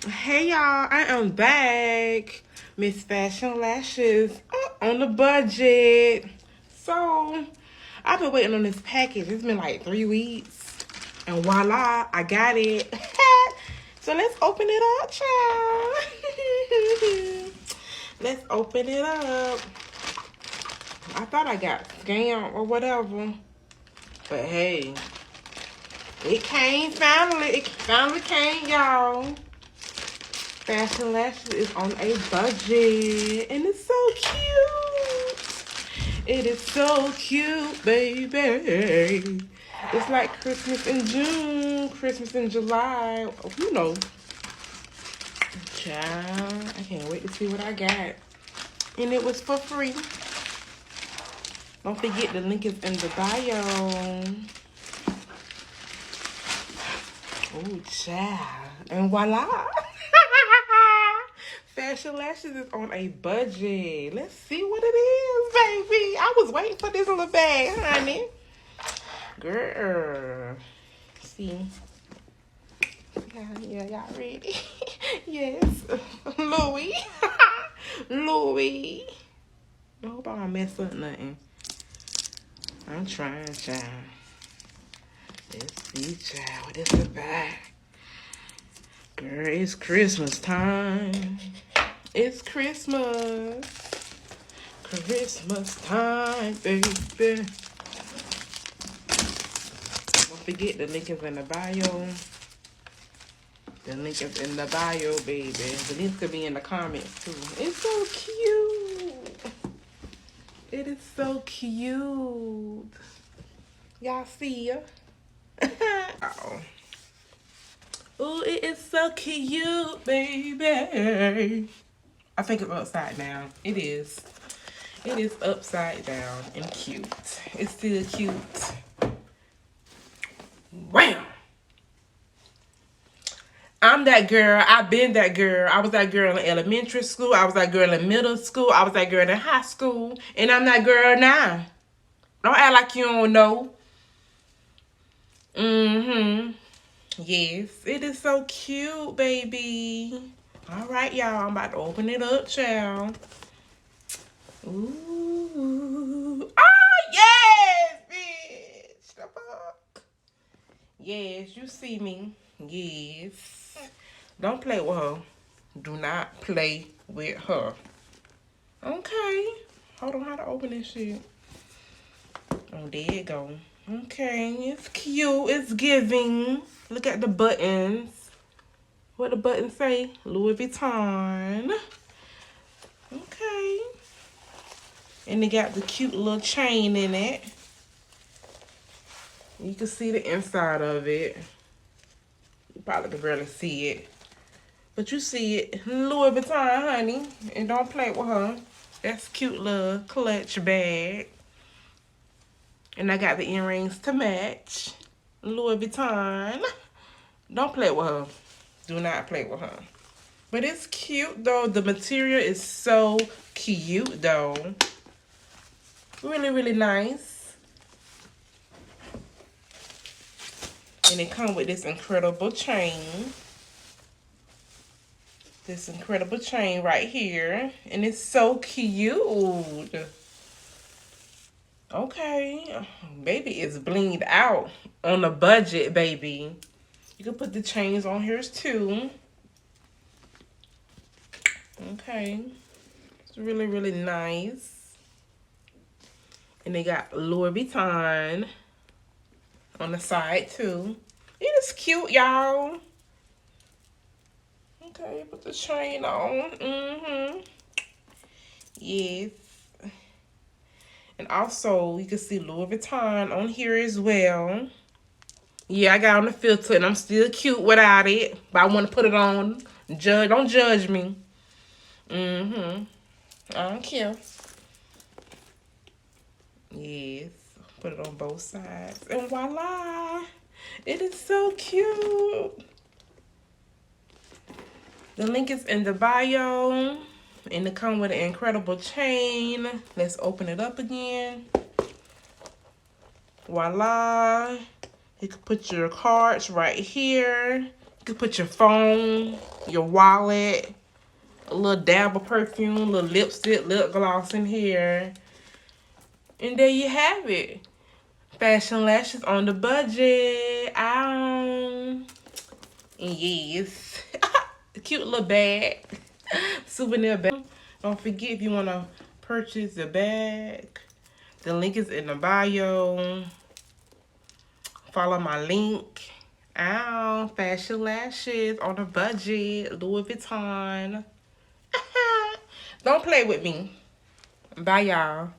Hey y'all, I am back. Miss Fashion Lashes on the budget. So, I've been waiting on this package. It's been like 3 weeks. And voila, I got it. So let's open it up, child. Let's open it up. I thought I got scammed or whatever. But hey, it came finally. It finally came, y'all. Fashion Lashes is on a budget. And it's so cute. It is so cute, baby. It's like Christmas in June, Christmas in July. You know. Child, I can't wait to see what I got. And it was for free. Don't forget the link is in the bio. Oh, child. And voila. Fashion Lashes is on a budget. Let's see what it is, baby. I was waiting for this little bag, honey. Girl. See. Yeah, y'all ready? Yes. Louis. Louis. I hope I don't mess up nothing. I'm trying, child. Let's see, child. What is the bag? Girl, it's Christmas time. It's Christmas. Christmas time, baby. Don't forget the link is in the bio. The link is in the bio, baby. The link could be in the comments, too. It's so cute. It is so cute. Y'all see ya? Oh. Oh, it is so cute, baby. I think it's upside down. It is. It is upside down and cute. It's still cute. Wham! I'm that girl. I've been that girl. I was that girl in elementary school. I was that girl in middle school. I was that girl in high school. And I'm that girl now. Don't act like you don't know. Mm-hmm. Yes, it is so cute, baby. All right, y'all. I'm about to open it up, child. Ooh. Oh, yes, bitch. The fuck? Yes, you see me. Yes. Don't play with her. Do not play with her. Okay. Hold on, how to open this shit. Oh, there you go. Okay, it's cute. It's giving. Look at the buttons. What the buttons say? Louis Vuitton. Okay. And they got the cute little chain in it. You can see the inside of it. You probably can barely see it. But you see it. Louis Vuitton, honey. And don't play with her. That's a cute little clutch bag. And I got the earrings to match. Louis Vuitton. Don't play with her. Do not play with her. But it's cute, though. The material is so cute, though. Really, really nice. And it comes with this incredible chain. This incredible chain right here. And it's so cute. Okay. Baby is blinged out on a budget, baby. You can put the chains on here too. Okay. It's really, really nice. And they got Louis Vuitton on the side too. It is cute, y'all. Okay, put the chain on. Mm-hmm. Yes. And also, you can see Louis Vuitton on here as well. Yeah, I got on the filter and I'm still cute without it. But I want to put it on. Don't judge me. Mm-hmm. I don't care. Yes. Put it on both sides. And voila. It is so cute. The link is in the bio. And it comes with an incredible chain. Let's open it up again. Voila. You can put your cards right here. You can put your phone, your wallet, a little dab of perfume, a little lipstick, lip gloss in here. And there you have it. Fashion lashes on the budget. And yes. Cute little bag. Souvenir bag. Don't forget if you want to purchase the bag. The link is in the bio. Follow my link. Ow, fashion lashes on a budget. Louis Vuitton. Don't play with me. Bye, y'all.